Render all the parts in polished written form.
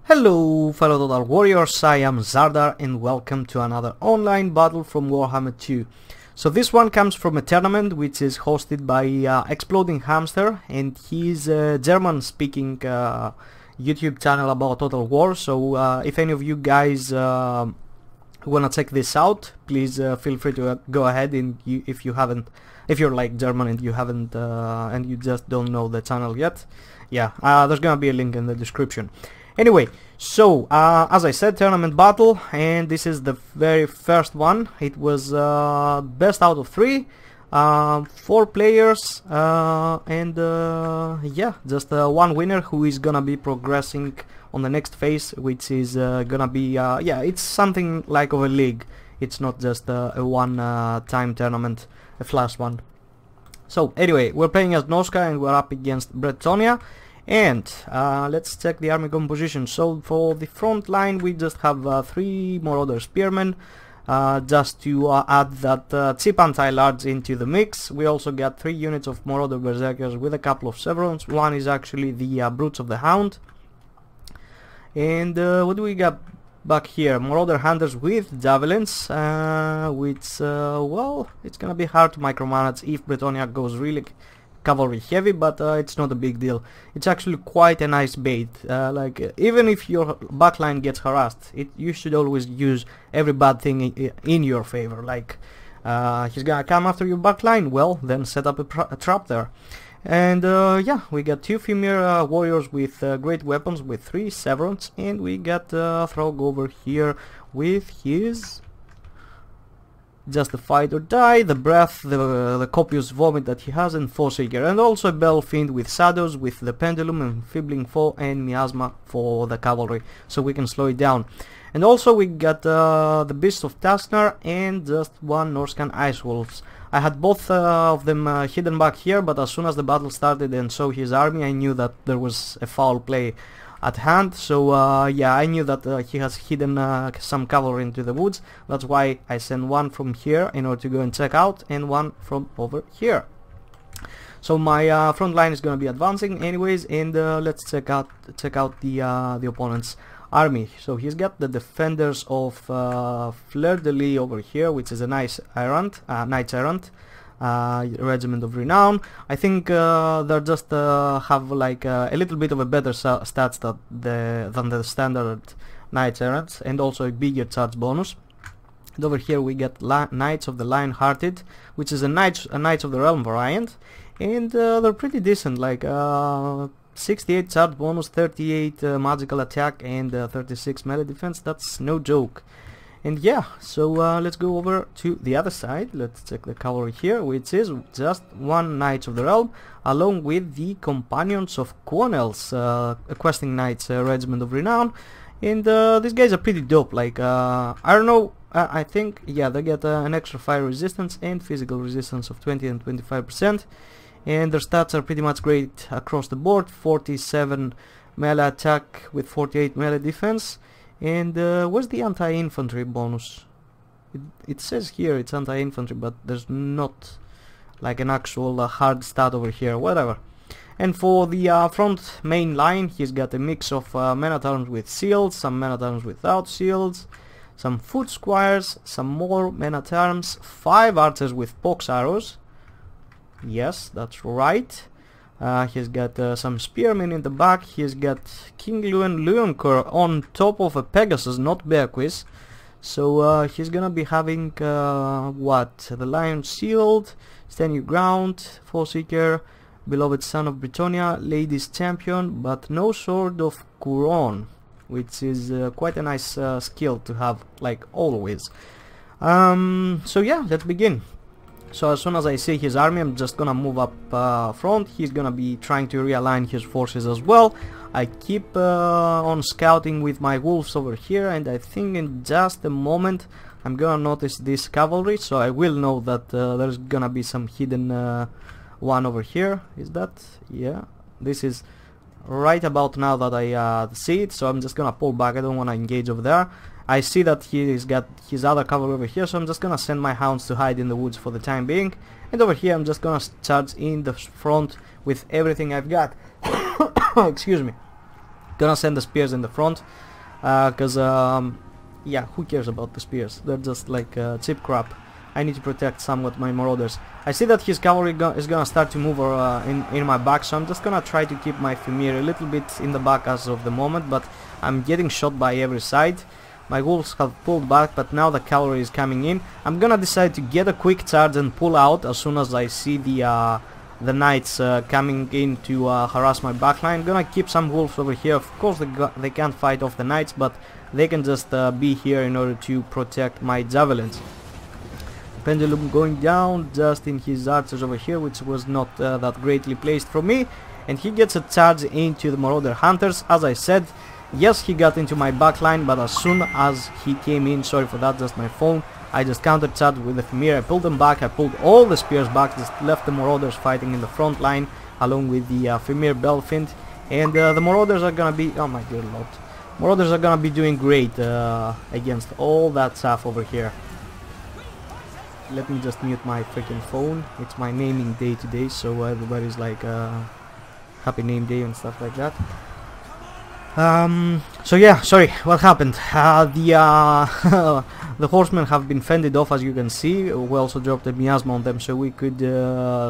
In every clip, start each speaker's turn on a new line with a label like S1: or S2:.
S1: Hello fellow Total Warriors, I am Zardar and welcome to another online battle from Warhammer 2. So this one comes from a tournament which is hosted by Exploding Hamster, and he's a German speaking YouTube channel about Total War. So if any of you guys wanna check this out, please feel free to go ahead. And if you're like German and you haven't and you just don't know the channel yet, yeah, there's gonna be a link in the description. Anyway, so as I said, tournament battle, and this is the very first one. It was best out of 3, 4 players, and yeah, just one winner who is gonna be progressing on the next phase, which is gonna be yeah, it's something like of a league. It's not just a one-time tournament, a flash one. So anyway, we're playing as Norsca and we're up against Bretonnia. And let's check the army composition. So for the front line we just have 3 Marauder Spearmen, just to add that cheap anti-large into the mix. We also got 3 units of Marauder Berserkers with a couple of Severons. One is actually the Brutes of the Hound. And what do we got back here? Marauder Hunters with Javelins, which well, it's gonna be hard to micromanage if Bretonnia goes really cavalry heavy, but it's not a big deal. It's actually quite a nice bait. Like even if your backline gets harassed, you should always use every bad thing in your favor. Like he's gonna come after your backline, well then set up a trap there. And yeah, we got 2 female warriors with great weapons with 3 Severons, and we got Throg over here with his just the fight or die, the breath, the copious vomit that he has, and Forsaker, and also a Bell Fiend with Shadows, with the Pendulum, and Enfeebling Foe, and Miasma for the cavalry, so we can slow it down. And also we got the Beast of Tasknar and just 1 Norscan Ice Wolves. I had both of them hidden back here, but as soon as the battle started and saw his army, I knew that there was a foul play at hand. So yeah, I knew that he has hidden some cavalry into the woods. That's why I sent 1 from here in order to go and check out, and 1 from over here. So my front line is going to be advancing anyways, and let's check out the opponent's army. So he's got the defenders of Fleur de Lis over here, which is a nice Knights Errant regiment of renown. I think they just have like a little bit of a better stats than the standard Knights Errant, and also a bigger charge bonus. And over here we get Knights of the Lion-Hearted, which is a Knights of the Realm variant, and they're pretty decent, like 68 charge bonus, 38 magical attack, and 36 melee defense. That's no joke. And yeah, so let's go over to the other side. Let's check the cavalry here, which is just 1 Knights of the Realm, along with the Companions of Quonel's Questing Knights Regiment of Renown. And these guys are pretty dope. Like I don't know, I think, yeah, they get an extra fire resistance and physical resistance of 20 and 25%. And their stats are pretty much great across the board. 47 melee attack with 48 melee defense. And where's the anti-infantry bonus? It says here it's anti-infantry, but there's not like an actual hard stat over here, whatever. And for the front main line, he's got a mix of men-at-arms with shields, some men-at-arms without shields, some foot squires, some more men-at-arms, 5 archers with pox arrows. Yes, that's right. He's got some spearmen in the back. He's got King Lewin Leoncoeur on top of a Pegasus, not Bearquiz. So he's gonna be having what? The Lion Shield, Stand Your Ground, Forsaker, Beloved Son of Bretonnia, Ladies Champion, but no Sword of Couron, which is quite a nice skill to have, like always. So yeah, let's begin. So as soon as I see his army, I'm just gonna move up front. He's gonna be trying to realign his forces as well. I keep on scouting with my wolves over here, and I think in just a moment I'm gonna notice this cavalry, so I will know that there's gonna be some hidden one over here. Is that? Yeah, this is right about now that I see it, so I'm just gonna pull back. I don't want to engage over there. I see that he's got his other cavalry over here, so I'm just gonna send my hounds to hide in the woods for the time being. And over here I'm just gonna charge in the front with everything I've got. Excuse me. Gonna send the spears in the front, cause yeah, who cares about the spears? They're just like cheap crap. I need to protect somewhat my marauders. I see that his cavalry is gonna start to move in my back, so I'm just gonna try to keep my Fimir a little bit in the back as of the moment, but I'm getting shot by every side. My wolves have pulled back, but now the cavalry is coming in. I'm gonna decide to get a quick charge and pull out as soon as I see the knights coming in to harass my backline. I'm gonna keep some wolves over here. Of course they can't fight off the knights, but they can just be here in order to protect my javelins. Pendulum going down just in his archers over here, which was not that greatly placed from me, and he gets a charge into the marauder hunters. As I said, yes, he got into my backline, but as soon as he came in, sorry for that, just my phone, I just counter-charged with the Fimir. I pulled them back, I pulled all the spears back, just left the marauders fighting in the front line along with the Fimir Belfind, and the marauders are gonna be, oh my dear lord, marauders are gonna be doing great against all that stuff over here. Let me just mute my freaking phone. It's my naming day today, so everybody's like happy name day and stuff like that. So yeah, sorry, what happened? The the horsemen have been fended off, as you can see. We also dropped a miasma on them so we could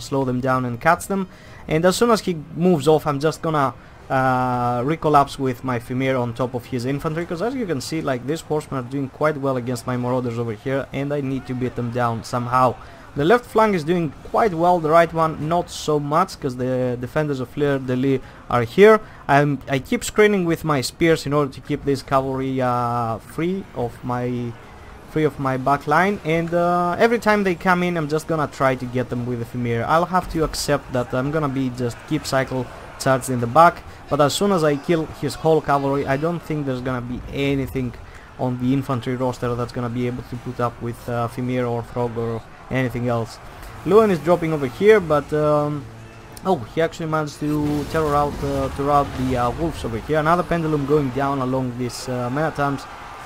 S1: slow them down and catch them. And as soon as he moves off, I'm just gonna recollapse with my Fimir on top of his infantry, because as you can see, like, these horsemen are doing quite well against my marauders over here, and I need to beat them down somehow. The left flank is doing quite well, the right one not so much, because the defenders of Fleur de Lis are here. I keep screening with my spears in order to keep this cavalry free of my back line, and every time they come in I'm just gonna try to get them with the Fimir. I'll have to accept that I'm gonna be just keep cycle charged in the back, but as soon as I kill his whole cavalry, I don't think there's gonna be anything on the infantry roster that's gonna be able to put up with Fimir or Throg or anything else. Lewin is dropping over here, but oh, he actually managed to terror out the wolves over here. Another pendulum going down along these men at arms,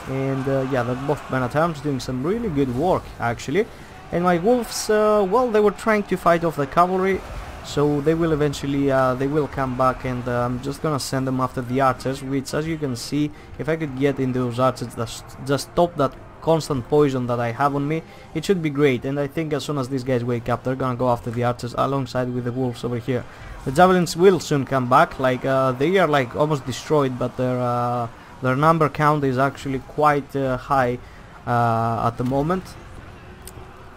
S1: and yeah, they're both men at arms doing some really good work actually. And my wolves, well, they were trying to fight off the cavalry, so they will eventually they will come back, and I'm just gonna send them after the archers, which, as you can see, if I could get in those archers that just stop that constant poison that I have on me, it should be great. And I think as soon as these guys wake up, they're gonna go after the archers alongside with the wolves over here. The javelins will soon come back, like they are like almost destroyed, but their number count is actually quite high at the moment.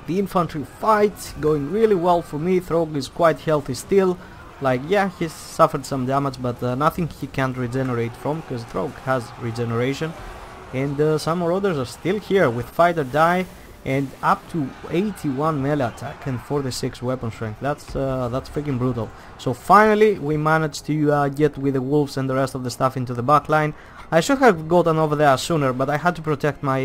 S1: The infantry fight going really well for me. Throg is quite healthy still. Like, yeah, he's suffered some damage, but nothing he can't regenerate from, because Throg has regeneration. And some marauders are still here with fight or die, and up to 81 melee attack and 46 weapon strength. That's freaking brutal. So finally we managed to get with the wolves and the rest of the stuff into the back line. I should have gotten over there sooner, but I had to protect my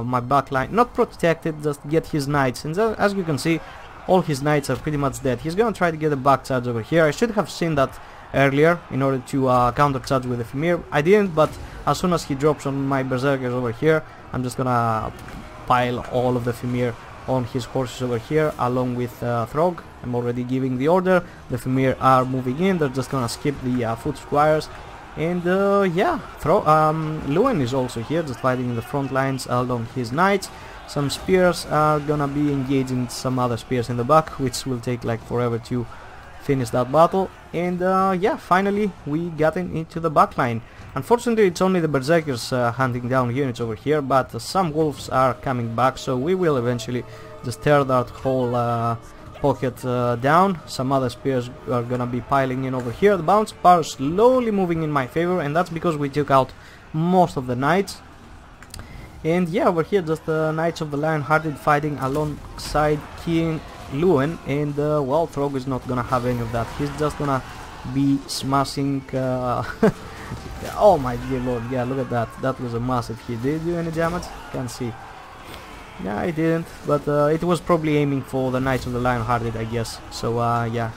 S1: my backline. Not protect it, just get his knights. And as you can see, all his knights are pretty much dead. He's gonna try to get a back charge over here. I should have seen that earlier in order to counter charge with the Fimir. I didn't, but as soon as he drops on my berserkers over here, I'm just gonna pile all of the Fimir on his horses over here along with Throg. I'm already giving the order. The Fimir are moving in. They're just gonna skip the foot squires. And yeah, Lewin is also here, just fighting in the front lines along his knights. Some spears are gonna be engaging some other spears in the back, which will take like forever to finish that battle. And yeah, finally we got into the back line. Unfortunately, it's only the berserkers hunting down units over here, but some wolves are coming back, so we will eventually just tear that whole pocket down. Some other spears are gonna be piling in over here. The bounce bar is slowly moving in my favor, and that's because we took out most of the knights. And yeah, over here just the Knights of the Lion-Hearted fighting alongside King Lewin, and well, Throg is not gonna have any of that. He's just gonna be smashing oh my dear lord, yeah, look at that. That was a massive hit. Did it do any damage? Can't see. Yeah, I didn't, but it was probably aiming for the Knights of the Lion-Hearted, I guess. So yeah,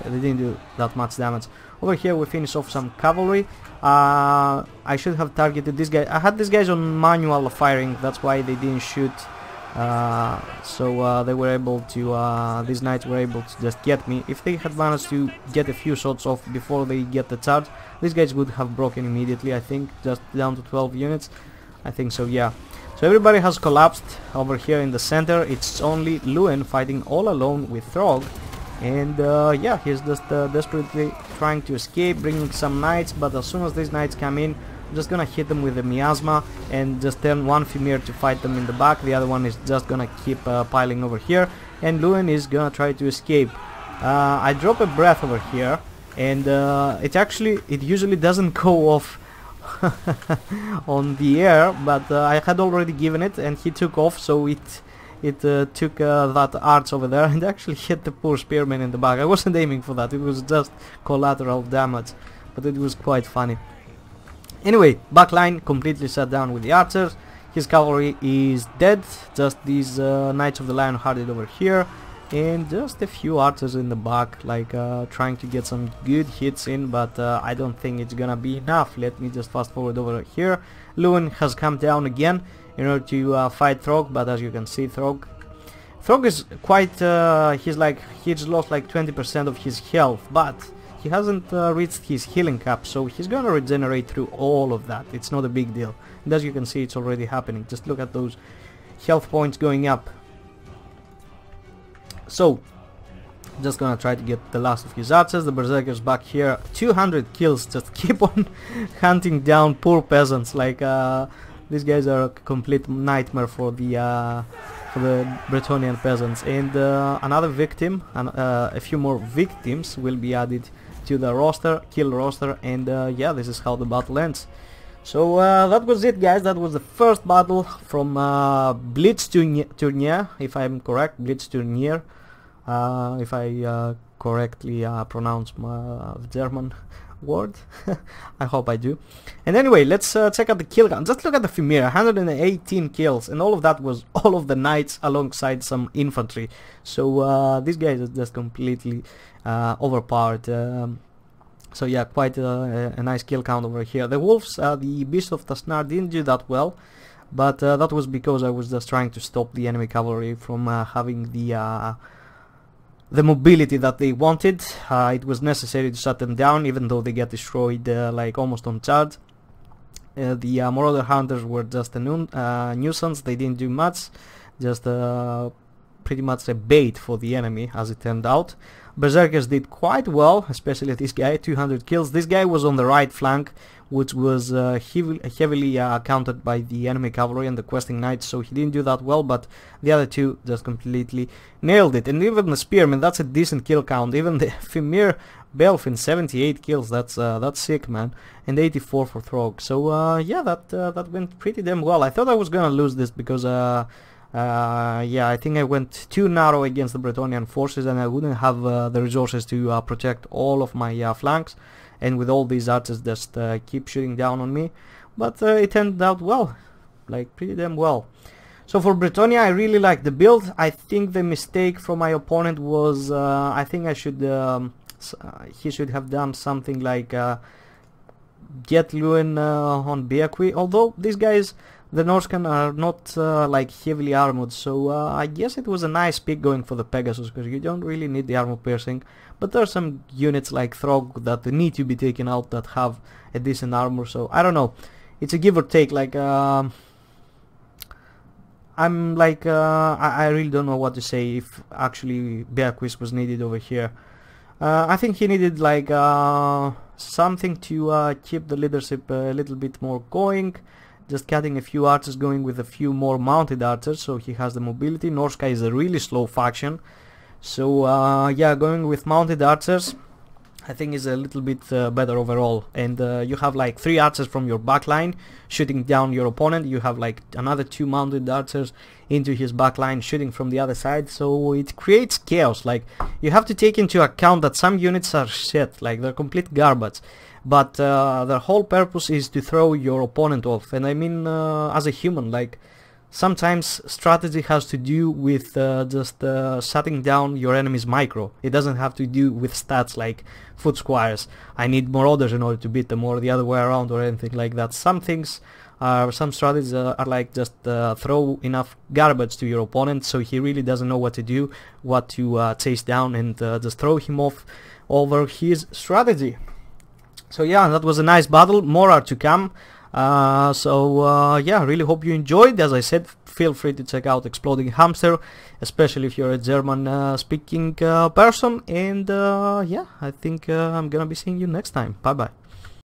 S1: they didn't do that much damage. Over here we finish off some cavalry. I should have targeted this guy. I had these guys on manual firing, that's why they didn't shoot They were able to, these knights were able to just get me. If they had managed to get a few shots off before they get the charge, these guys would have broken immediately, I think, just down to 12 units. I think so, yeah. So everybody has collapsed over here in the center. It's only Lewin fighting all alone with Throg. And yeah, he's just desperately trying to escape, bringing some knights, but as soon as these knights come in, I'm just gonna hit them with the miasma and just turn one Fimir to fight them in the back. The other one is just gonna keep piling over here, and Lewin is gonna try to escape. I drop a breath over here, and it usually doesn't go off on the air, but I had already given it, and he took off, so it took that arch over there and actually hit the poor spearman in the back. I wasn't aiming for that, it was just collateral damage, but it was quite funny. Anyway, backline completely shut down with the archers. His cavalry is dead, just these Knights of the Lion-Hearted over here, and just a few archers in the back, like trying to get some good hits in, but I don't think it's gonna be enough. Let me just fast forward over here. Lewin has come down again in order to fight Throg, but as you can see, Throg is quite, he's lost like 20% of his health, but he hasn't reached his healing cap, so he's gonna regenerate through all of that. It's not a big deal, and as you can see, it's already happening. Just look at those health points going up. So just gonna try to get the last of his archers. The berserkers back here, 200 kills, just keep on hunting down poor peasants. Like these guys are a complete nightmare for the Bretonnian peasants. And another victim, and a few more victims will be added to the roster, kill roster, and yeah, this is how the battle ends. So that was it, guys. That was the first battle from Blitzturnier, if I'm correct, Blitzturnier, if I correctly pronounce my German word. I hope I do. And anyway, let's check out the kill count. Just look at the Fimir, 118 kills, and all of that was all of the knights alongside some infantry. So these guys are just completely overpowered. So yeah, quite a nice kill count over here. The wolves, the Beast of Tasnar didn't do that well, but that was because I was just trying to stop the enemy cavalry from having the mobility that they wanted. It was necessary to shut them down, even though they get destroyed like almost on charge. The Marauder Hunters were just a nuisance. They didn't do much, just pretty much a bait for the enemy, as it turned out. Berserkers did quite well, especially this guy, 200 kills. This guy was on the right flank, which was heavily countered by the enemy cavalry and the questing knights, so he didn't do that well, but the other two just completely nailed it. And even the spearman, that's a decent kill count. Even the Fimir Belfin, 78 kills, that's sick, man. And 84 for Throg. So yeah, that went pretty damn well. I thought I was gonna lose this because yeah, I think I went too narrow against the Bretonnian forces, and I wouldn't have the resources to protect all of my flanks, and with all these archers just keep shooting down on me. But it turned out well, like pretty damn well. So for Bretonnia, I really like the build. I think the mistake from my opponent was I think I should he should have done something like get Lewin on Beakwi, although these guys, the Norscan, are not like heavily armored, so I guess it was a nice pick going for the Pegasus, because you don't really need the armor piercing, but there are some units like Throg that need to be taken out that have a decent armor, so I don't know, it's a give or take. Like I'm like I really don't know what to say if actually Beaquist was needed over here. I think he needed like something to keep the leadership a little bit more going. Just cutting a few archers, going with a few more mounted archers, so he has the mobility. Norsca is a really slow faction, so yeah, going with mounted archers I think is a little bit better overall. And you have like 3 archers from your backline shooting down your opponent. You have like another 2 mounted archers into his backline shooting from the other side, so it creates chaos. Like, you have to take into account that some units are shit, like they're complete garbage, but their whole purpose is to throw your opponent off. And I mean, as a human, like, sometimes strategy has to do with just shutting down your enemy's micro. It doesn't have to do with stats like foot squares. I need marauders in order to beat them, or the other way around, or anything like that. Some things some strategies are like just throw enough garbage to your opponent so he really doesn't know what to do, what to chase down, and just throw him off over his strategy. So yeah, that was a nice battle. More are to come. Yeah, really hope you enjoyed. As I said, feel free to check out Exploding Hamster, especially if you're a German speaking person. And yeah, I think I'm gonna be seeing you next time. Bye bye.